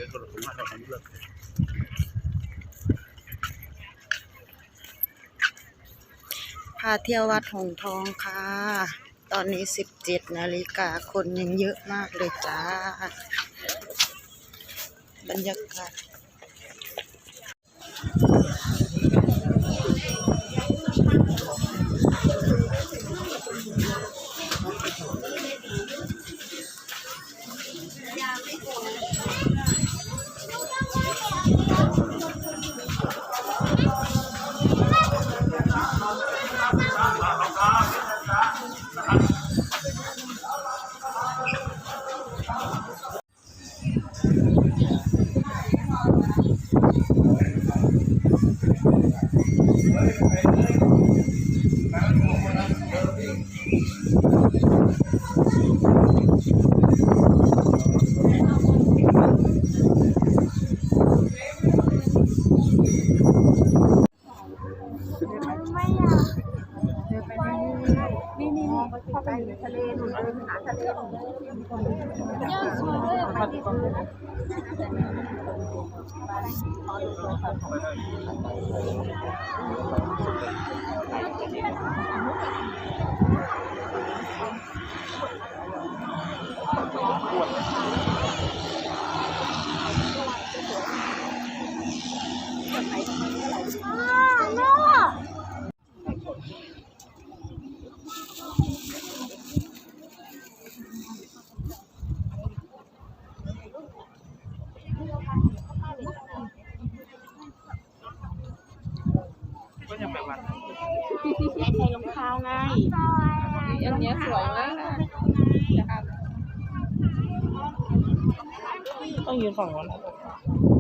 พาเที่ยววัดหงส์ทองค่ะตอนนี้17 นาฬิกาคนยังเยอะมากเลยจ้าบรรยากาศไปทะเลหนูเดินหาทะเลหนูสวยใส่รองเท้าไงอันนี้สวยมากต้องยืนฝั่งนั้น